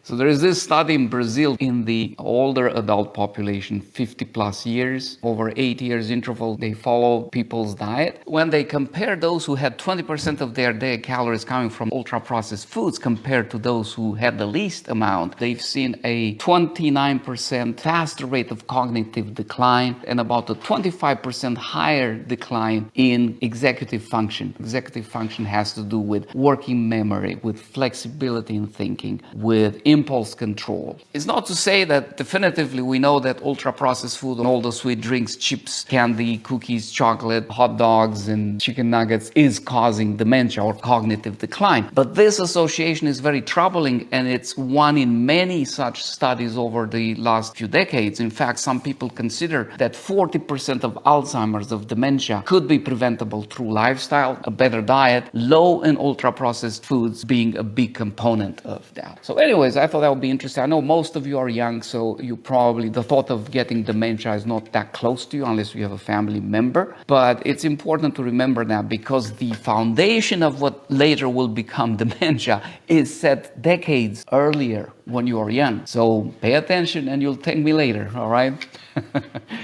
So there is this study in Brazil in the older adult population, 50 plus years, over 8 years interval, they follow people's diet. When they compare those who had 20% of their daily calories coming from ultra-processed foods compared to those who had the least amount, they've seen a 29% faster rate of cognitive decline and about a 25% higher decline in executive function. Executive function has to do with working memory, with flexibility in thinking, with impulse control. It's not to say that definitively we know that ultra-processed food and all the sweet drinks, chips, candy, cookies, chocolate, hot dogs, and chicken nuggets is causing dementia or cognitive decline. But this association is very troubling, and it's one in many such studies over the last few decades. In fact, some people consider that 40% of Alzheimer's, of dementia, could be preventable through lifestyle, a better diet, low and ultra-processed foods being a big component of that. So anyways, I thought that would be interesting. I know most of you are young, so you probably, the thought of getting dementia is not that close to you unless you have a family member. But it's important to remember that because the foundation of what later will become dementia is set decades earlier when you are young. So pay attention and you'll thank me later, all right?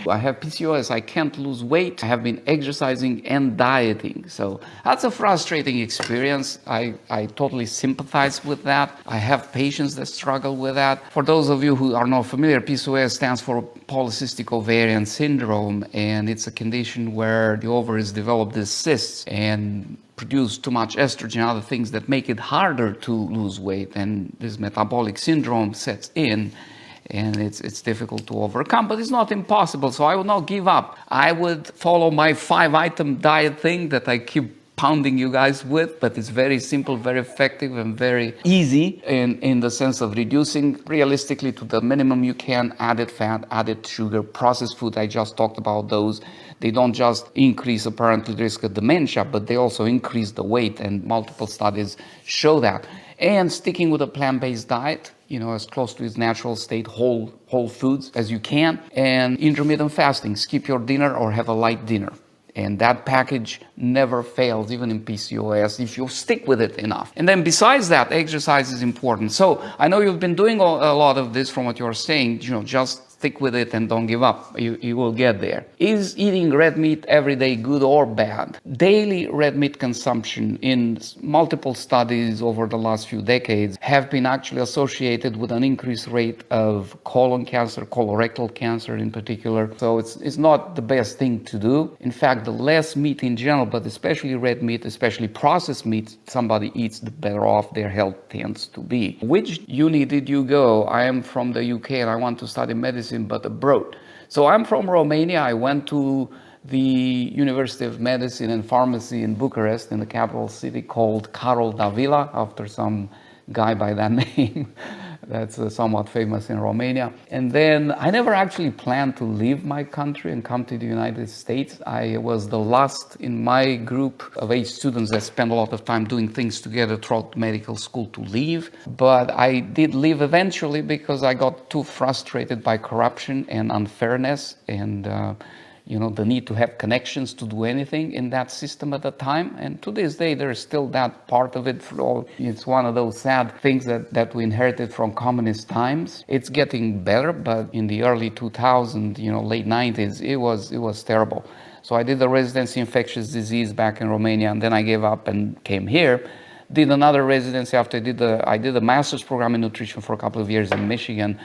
I have PCOS, I can't lose weight, I have been exercising and dieting. So that's a frustrating experience. I totally sympathize with that. I have patients that struggle with that. For those of you who are not familiar, PCOS stands for polycystic ovarian syndrome, and it's a condition where the ovaries develop these cysts and produce too much estrogen and other things that make it harder to lose weight, and this metabolic syndrome sets in. And it's difficult to overcome, but it's not impossible. So I would not give up. I would follow my 5-item diet thing that I keep pounding you guys with, but it's very simple, very effective, and very easy in the sense of reducing realistically to the minimum you can added fat, added sugar, processed food. I just talked about those. They don't just increase apparently the risk of dementia, but they also increase the weight, and multiple studies show that. And sticking with a plant-based diet, as close to its natural state, whole foods as you can, and intermittent fasting. Skip your dinner or have a light dinner. And that package never fails, even in PCOS, if you stick with it enough. And then besides that, exercise is important. So I know you've been doing a lot of this from what you're saying, just stick with it and don't give up. You will get there. Is eating red meat every day good or bad? Daily red meat consumption in multiple studies over the last few decades have been actually associated with an increased rate of colon cancer, colorectal cancer in particular. So it's not the best thing to do. In fact, the less meat in general, but especially red meat, especially processed meat, somebody eats, the better off their health tends to be. Which uni did you go? I am from the UK and I want to study medicine, but abroad. So I'm from Romania. I went to the University of Medicine and Pharmacy in Bucharest, in the capital city, called Carol Davila, after some guy by that name that's somewhat famous in Romania. And then I never actually planned to leave my country and come to the United States. I was the last in my group of 8 students that spent a lot of time doing things together throughout medical school to leave. But I did leave eventually because I got too frustrated by corruption and unfairness and the need to have connections to do anything in that system at the time. And to this day, there is still that part of it. It's one of those sad things that we inherited from communist times. It's getting better, but in the early 2000s, late 90s, it was terrible. So I did a residency in infectious disease back in Romania, and then I gave up and came here. Did another residency after I did a master's program in nutrition for a couple of years in Michigan,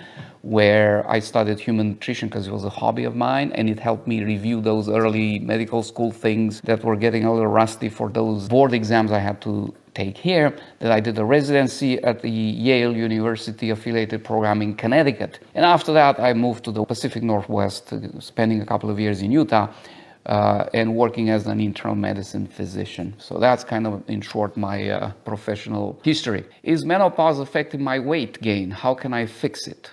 where I studied human nutrition because it was a hobby of mine, and it helped me review those early medical school things that were getting a little rusty for those board exams I had to take here. That I did a residency at the Yale University affiliated program in Connecticut. And after that, I moved to the Pacific Northwest, spending a couple of years in Utah, and working as an internal medicine physician. So that's kind of, in short, my professional history. Is menopause affecting my weight gain? How can I fix it?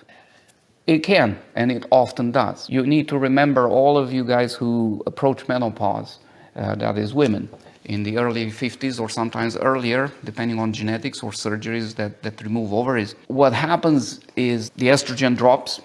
It can, and it often does. You need to remember, all of you guys who approach menopause, that is women, in the early 50s or sometimes earlier, depending on genetics or surgeries that remove ovaries. What happens is the estrogen drops,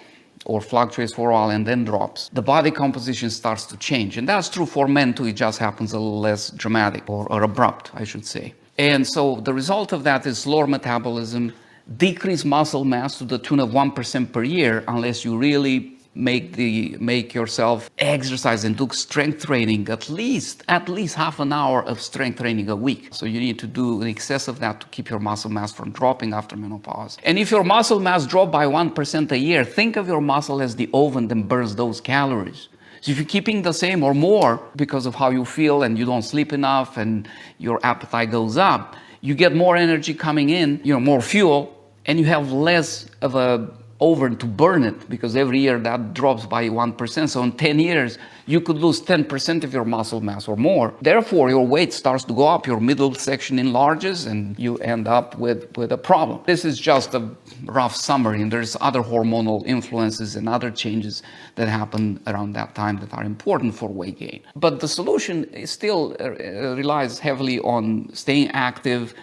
or fluctuates for a while and then drops. The body composition starts to change. And that's true for men too. It just happens a little less dramatic or abrupt, I should say. And so the result of that is slower metabolism, decrease muscle mass to the tune of 1% per year unless you really make yourself exercise and do strength training, at least half an hour of strength training a week. So you need to do in excess of that to keep your muscle mass from dropping after menopause. And if your muscle mass dropped by 1% a year, think of your muscle as the oven that burns those calories. So if you're keeping the same or more because of how you feel and you don't sleep enough and your appetite goes up, you get more energy coming in, more fuel, and you have less of a oven to burn it, because every year that drops by 1%. So in 10 years, you could lose 10% of your muscle mass or more. Therefore, your weight starts to go up, your middle section enlarges, and you end up with a problem. This is just a rough summary, and there's other hormonal influences and other changes that happen around that time that are important for weight gain. But the solution still relies heavily on staying active,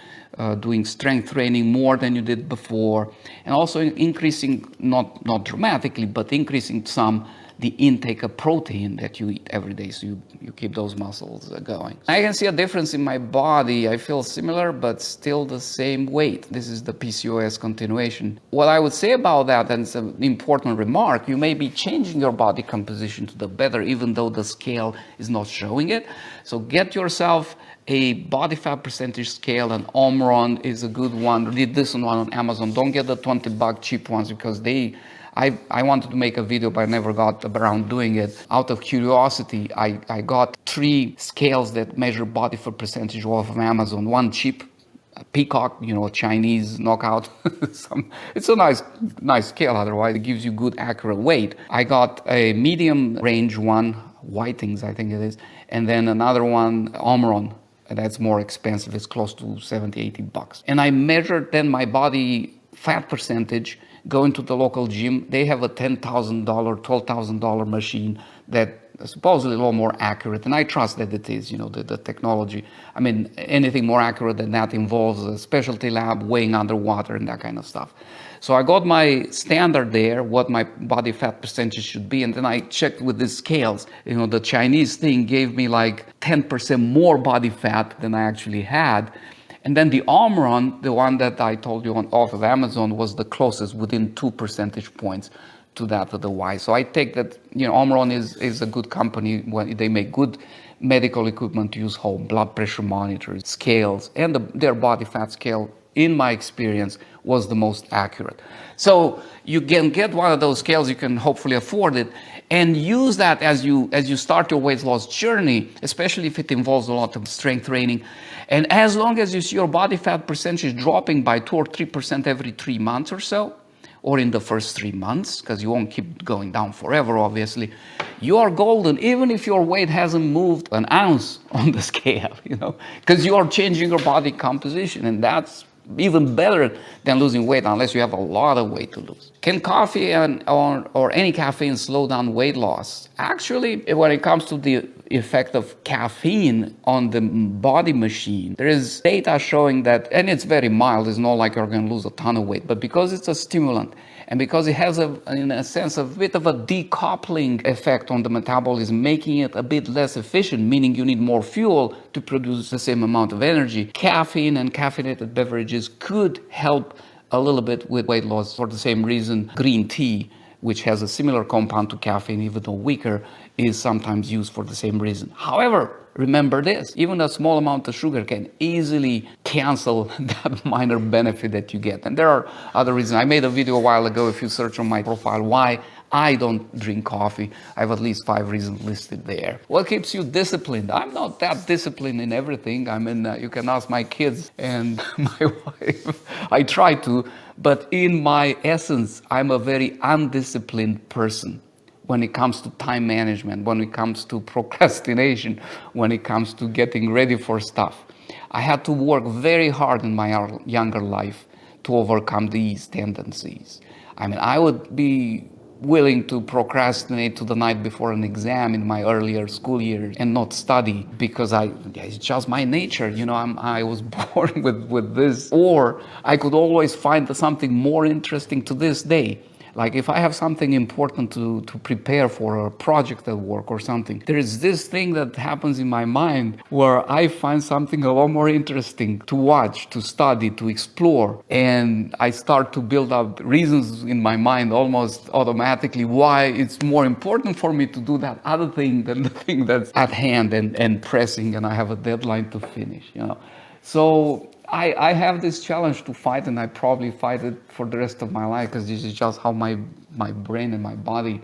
doing strength training more than you did before, and also increasing, not dramatically, but increasing some the intake of protein that you eat every day, so you keep those muscles going. I can see a difference in my body. I feel similar, but still the same weight. This is the PCOS continuation. What I would say about that, and it's an important remark, you may be changing your body composition to the better, even though the scale is not showing it. So get yourself a body fat percentage scale, and Omron is a good one. Read this one on Amazon. Don't get the $20 cheap ones, because I wanted to make a video, but I never got around doing it. Out of curiosity, I got 3 scales that measure body fat percentage off of Amazon. One cheap, Peacock, a Chinese knockout. It's a nice scale, otherwise it gives you good accurate weight. I got a medium range one, Whiting's I think it is, and then another one, Omron. That's more expensive. It's close to $70-$80. And I measured then my body fat percentage going to the local gym. They have a $10,000, $12,000 machine that is supposedly a little more accurate. And I trust that it is, the technology. I mean, anything more accurate than that involves a specialty lab, weighing underwater and that kind of stuff. So I got my standard there, what my body fat percentage should be, and then I checked with the scales. The Chinese thing gave me like 10% more body fat than I actually had. And then the Omron, the one that I told you off of Amazon, was the closest, within 2 percentage points to that of the Y. So I take that, Omron is a good company. They make good medical equipment to use home, blood pressure monitors, scales, and their body fat scale, in my experience, was the most accurate. So you can get one of those scales, you can hopefully afford it, and use that as you start your weight loss journey, especially if it involves a lot of strength training. And as long as you see your body fat percentage dropping by 2 or 3% every 3 months or so, or in the first 3 months, because you won't keep going down forever, obviously, you are golden, even if your weight hasn't moved an ounce on the scale, because you are changing your body composition, and that's even better than losing weight, unless you have a lot of weight to lose. Can coffee or any caffeine slow down weight loss? Actually, when it comes to the effect of caffeine on the body machine, there is data showing that, and it's very mild, it's not like you're going to lose a ton of weight, but because it's a stimulant, and because it has in a sense, a bit of a decoupling effect on the metabolism, making it a bit less efficient, meaning you need more fuel to produce the same amount of energy, caffeine and caffeinated beverages could help a little bit with weight loss. For the same reason, green tea, which has a similar compound to caffeine, even though weaker, is sometimes used for the same reason. However, remember this, even a small amount of sugar can easily cancel that minor benefit that you get. And there are other reasons. I made a video a while ago, if you search on my profile, why I don't drink coffee. I have at least 5 reasons listed there. What keeps you disciplined? I'm not that disciplined in everything. I mean, you can ask my kids and my wife. I try to, but in my essence, I'm a very undisciplined person when it comes to time management, when it comes to procrastination, when it comes to getting ready for stuff. I had to work very hard in my younger life to overcome these tendencies. I mean, I would be willing to procrastinate to the night before an exam in my earlier school years and not study because it's just my nature. I was born with this. Or I could always find something more interesting to this day. Like if I have something important to prepare for a project at work or something, there is this thing that happens in my mind where I find something a lot more interesting to watch, to study, to explore. And I start to build up reasons in my mind almost automatically why it's more important for me to do that other thing than the thing that's at hand and pressing, and I have a deadline to finish, So I have this challenge to fight, and I probably fight it for the rest of my life because this is just how my brain and my body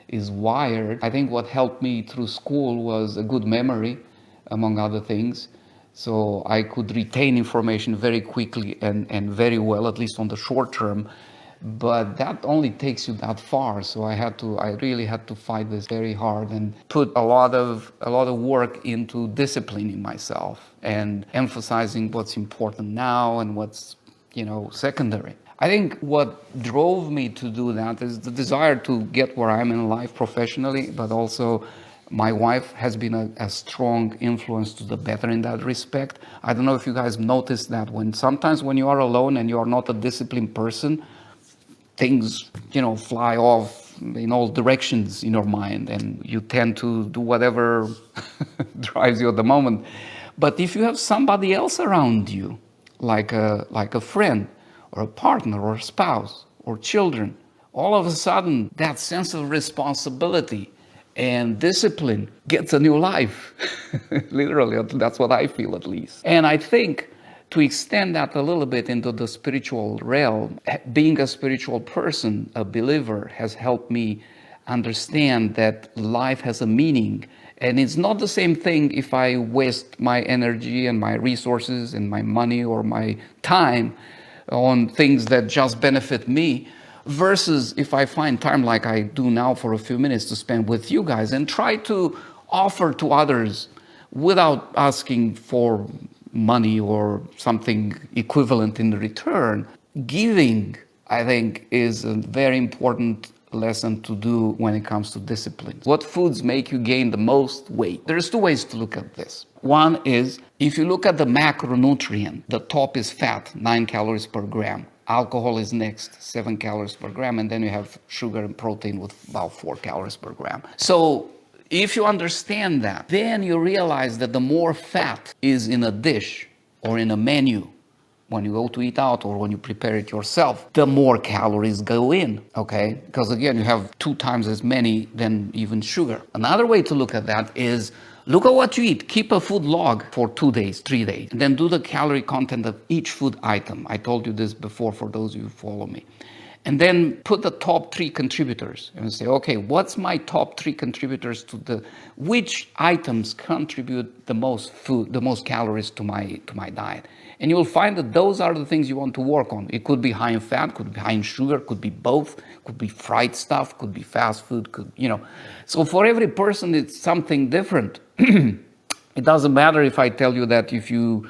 is wired. I think what helped me through school was a good memory, among other things. So I could retain information very quickly and very well, at least on the short term. But that only takes you that far. So I really had to fight this very hard and put a lot of work into disciplining myself and emphasizing what's important now and what's, secondary. I think what drove me to do that is the desire to get where I'm in life professionally, but also my wife has been a strong influence to the better in that respect. I don't know if you guys noticed that sometimes when you are alone and you are not a disciplined person, things, fly off in all directions in your mind, and you tend to do whatever drives you at the moment. But if you have somebody else around you, like a friend or a partner or a spouse or children, all of a sudden that sense of responsibility and discipline gets a new life. Literally, that's what I feel, at least. And I think to extend that a little bit into the spiritual realm, being a spiritual person, a believer, has helped me understand that life has a meaning. And it's not the same thing if I waste my energy and my resources and my money or my time on things that just benefit me, versus if I find time like I do now for a few minutes to spend with you guys and try to offer to others without asking for money or something equivalent in return. Giving, I think, is a very important lesson to do when it comes to discipline. What foods make you gain the most weight? There's two ways to look at this. One is, if you look at the macronutrient, the top is fat, 9 calories per gram. Alcohol is next, 7 calories per gram, and then you have sugar and protein with about 4 calories per gram. So if you understand that, then you realize that the more fat is in a dish or in a menu, when you go to eat out or when you prepare it yourself, the more calories go in, okay? Because again, you have 2 times as many than even sugar. Another way to look at that is, look at what you eat. Keep a food log for 2 days, 3 days, and then do the calorie content of each food item. I told you this before for those of you who follow me. And then put the top 3 contributors and say, okay, what's my top 3 contributors to which items contribute the most food, the most calories to my diet? And you'll find that those are the things you want to work on. It could be high in fat, could be high in sugar, could be both, could be fried stuff, could be fast food, So for every person, it's something different. It doesn't matter if I tell you that if you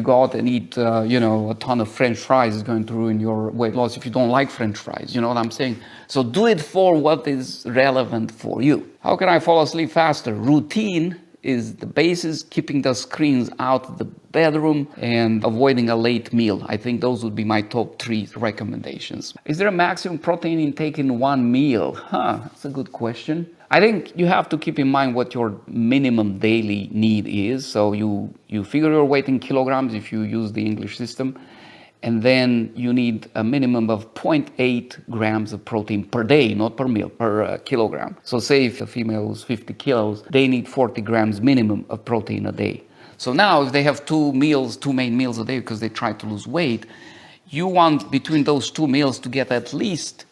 go out and eat, a ton of French fries, it's going to ruin your weight loss if you don't like French fries. You know what I'm saying? So do it for what is relevant for you. How can I fall asleep faster? Routine is the basis, keeping the screens out of the bedroom and avoiding a late meal. I think those would be my top 3 recommendations. Is there a maximum protein intake in one meal? That's a good question. I think you have to keep in mind what your minimum daily need is. So you figure your weight in kilograms if you use the English system, and then you need a minimum of 0.8 grams of protein per day, not per meal, per kilogram. So say if a female is 50 kilos, they need 40 grams minimum of protein a day. So now if they have 2 main meals a day because they try to lose weight, you want between those 2 meals to get at least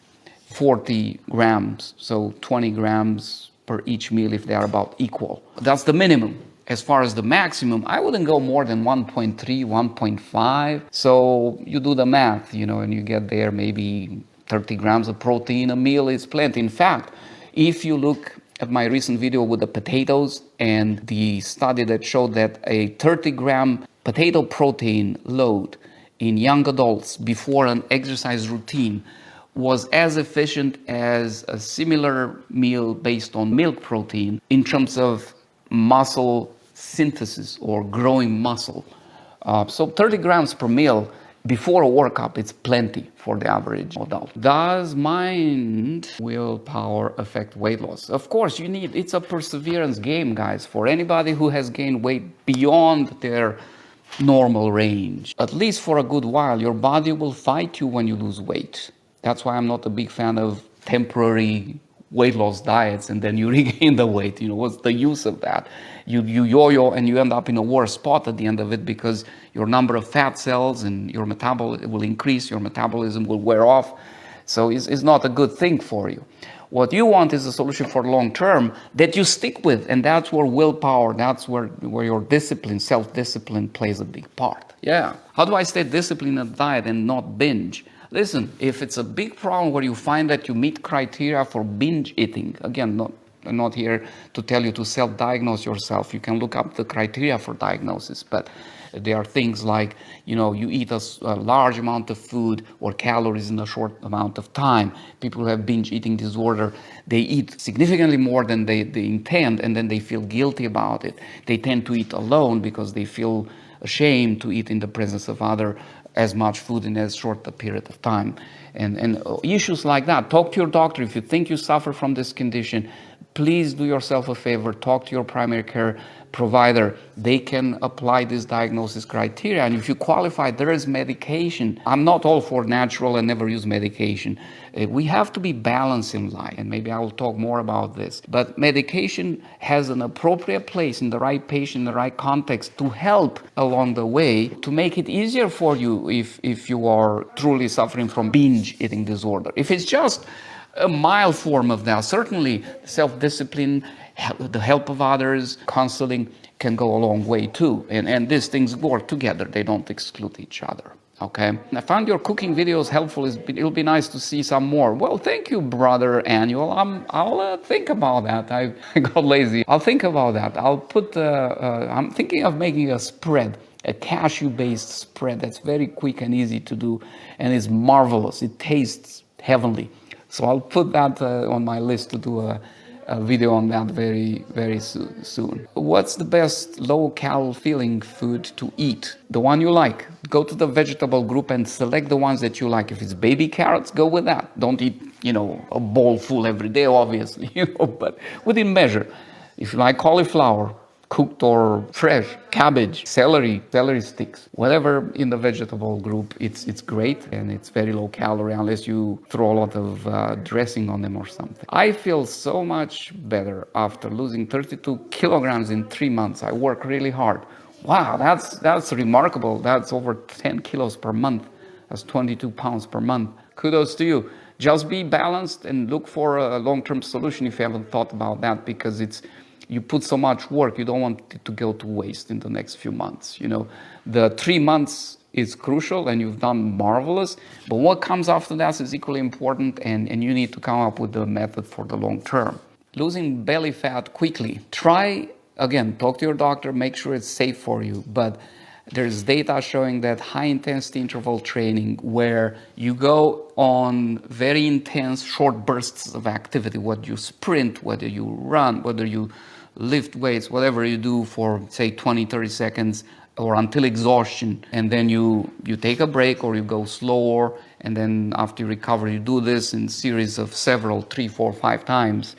40 grams, so 20 grams per each meal if they are about equal. That's the minimum. As far as the maximum, I wouldn't go more than 1.3, 1.5. So you do the math, and you get there maybe 30 grams of protein a meal is plenty. In fact, if you look at my recent video with the potatoes and the study that showed that a 30-gram potato protein load in young adults before an exercise routine was as efficient as a similar meal based on milk protein in terms of muscle synthesis or growing muscle. So 30 grams per meal Before a workup, it's plenty for the average adult. Does mind willpower affect weight loss? Of course, it's a perseverance game, guys. For anybody who has gained weight beyond their normal range, at least for a good while, your body will fight you when you lose weight. That's why I'm not a big fan of temporary weight loss diets and then you regain the weight. What's the use of that? You yo-yo and you end up in a worse spot at the end of it, because your number of fat cells and your metabolism will increase, your metabolism will wear off. So it's not a good thing for you. What you want is a solution for long term that you stick with, and that's where willpower, that's where your discipline, self-discipline plays a big part. Yeah. How do I stay disciplined in a diet and not binge? Listen, if it's a big problem where you find that you meet criteria for binge eating, again, I'm not here to tell you to self-diagnose yourself. You can look up the criteria for diagnosis, but there are things like, you eat a large amount of food or calories in a short amount of time. People who have binge eating disorder, they eat significantly more than they intend, and then they feel guilty about it. They tend to eat alone because they feel ashamed to eat in the presence of other as much food in as short a period of time. And issues like that. Talk to your doctor. If you think you suffer from this condition, please do yourself a favor. Talk to your primary care provider. They can apply this diagnosis criteria. And if you qualify, there is medication. I'm not all for natural and never use medication. We have to be balanced in life, and maybe I will talk more about this. But medication has an appropriate place in the right patient, in the right context, to help along the way, to make it easier for you if you are truly suffering from binge eating disorder. If it's just a mild form of that, certainly self-discipline, the help of others, counseling can go a long way too. And these things work together. They don't exclude each other. Okay. I found your cooking videos helpful. It'll be nice to see some more. Well, thank you, brother Annual. I'll think about that. I got lazy. I'll think about that. I'll put. I'm thinking of making a spread, a cashew-based spread that's very quick and easy to do, and is marvelous. It tastes heavenly. So I'll put that on my list to do a video on that very, very soon. What's the best low-cal feeling food to eat? The one you like. Go to the vegetable group and select the ones that you like. If it's baby carrots, go with that. Don't eat, a bowl full every day, obviously, but within measure. If you like cauliflower, cooked or fresh, cabbage, celery sticks, whatever in the vegetable group, it's great, and it's very low calorie unless you throw a lot of dressing on them or something. I feel so much better after losing 32 kilograms in 3 months. I work really hard. Wow, that's remarkable. That's over 10 kilos per month. That's 22 pounds per month. Kudos to you. Just be balanced and look for a long-term solution if you haven't thought about that, because you put so much work, you don't want it to go to waste in the next few months. The 3 months is crucial and you've done marvelous, but what comes after that is equally important, and you need to come up with the method for the long term. Losing belly fat quickly. Talk to your doctor, make sure it's safe for you, but there's data showing that high-intensity interval training, where you go on very intense short bursts of activity, whether you sprint, whether you run, whether you lift weights, whatever you do for, say, 20, 30 seconds or until exhaustion, and then you take a break or you go slower, and then after you recover, you do this in series of several, 3, 4, 5 times.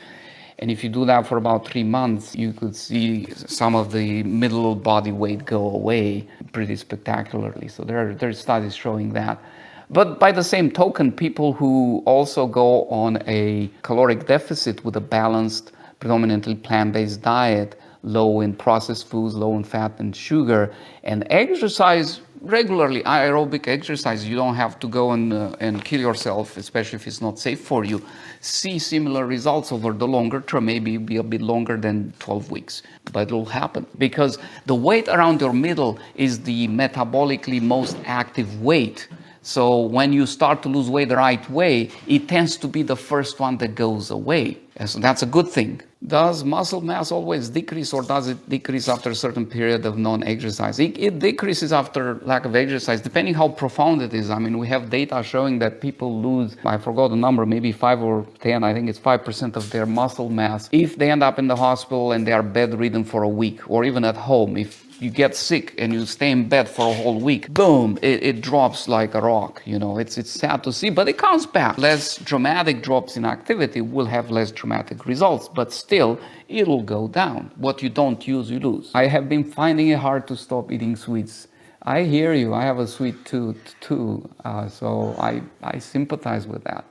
And if you do that for about 3 months, you could see some of the middle body weight go away pretty spectacularly. So there are studies showing that. But by the same token, people who also go on a caloric deficit with a balanced, predominantly plant-based diet, low in processed foods, low in fat and sugar, and exercise regularly, aerobic exercise, you don't have to go and kill yourself, especially if it's not safe for you, see similar results over the longer term, maybe be a bit longer than 12 weeks, but it will happen, because the weight around your middle is the metabolically most active weight. So when you start to lose weight the right way, it tends to be the first one that goes away. So that's a good thing. Does muscle mass always decrease, or does it decrease after a certain period of non-exercise? It decreases after lack of exercise, depending how profound it is. I mean, we have data showing that people lose, I forgot the number, maybe 5 or 10, I think it's 5% of their muscle mass if they end up in the hospital and they are bedridden for a week, or even at home. If you get sick and you stay in bed for a whole week, boom, it drops like a rock. It's sad to see, but it comes back. Less dramatic drops in activity will have less dramatic results, but still, it'll go down. What you don't use, you lose. I have been finding it hard to stop eating sweets. I hear you. I have a sweet tooth too, so I sympathize with that.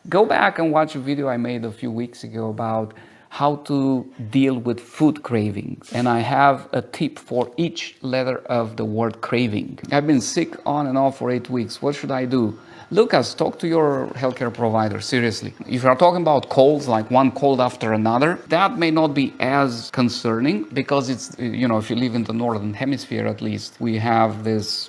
Go back and watch a video I made a few weeks ago about how to deal with food cravings. And I have a tip for each letter of the word craving. I've been sick on and off for 8 weeks. What should I do? Lucas, talk to your healthcare provider, seriously. If you're talking about colds, like one cold after another, that may not be as concerning because it's, if you live in the northern hemisphere at least, we have this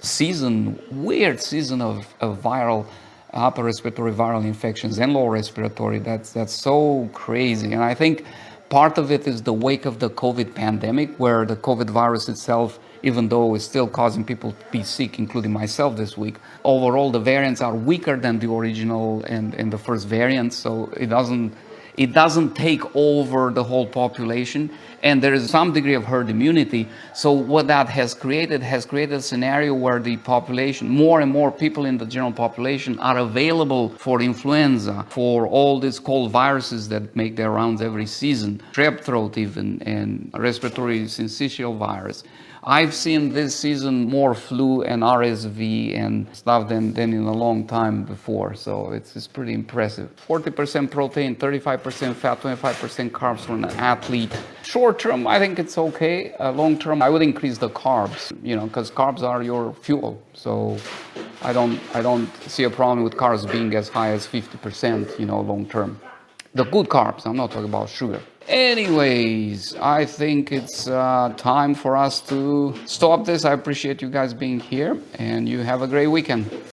weird season of viral upper respiratory viral infections and lower respiratory. That's so crazy. And I think part of it is the wake of the COVID pandemic, where the COVID virus itself, even though it's still causing people to be sick, including myself this week, overall the variants are weaker than the original and the first variant, so it doesn't take over the whole population, and there is some degree of herd immunity. So what that has created a scenario where the population, more and more people in the general population, are available for influenza, for all these cold viruses that make their rounds every season, strep throat even, and respiratory syncytial virus. I've seen this season more flu and RSV and stuff than in a long time before, so it's pretty impressive. 40% protein, 35% fat, 25% carbs for an athlete. Short term, I think it's okay. Long term, I would increase the carbs, because carbs are your fuel. So I don't see a problem with carbs being as high as 50%, long term. The good carbs, I'm not talking about sugar. Anyways, I think it's time for us to stop this. I appreciate you guys being here, and you have a great weekend.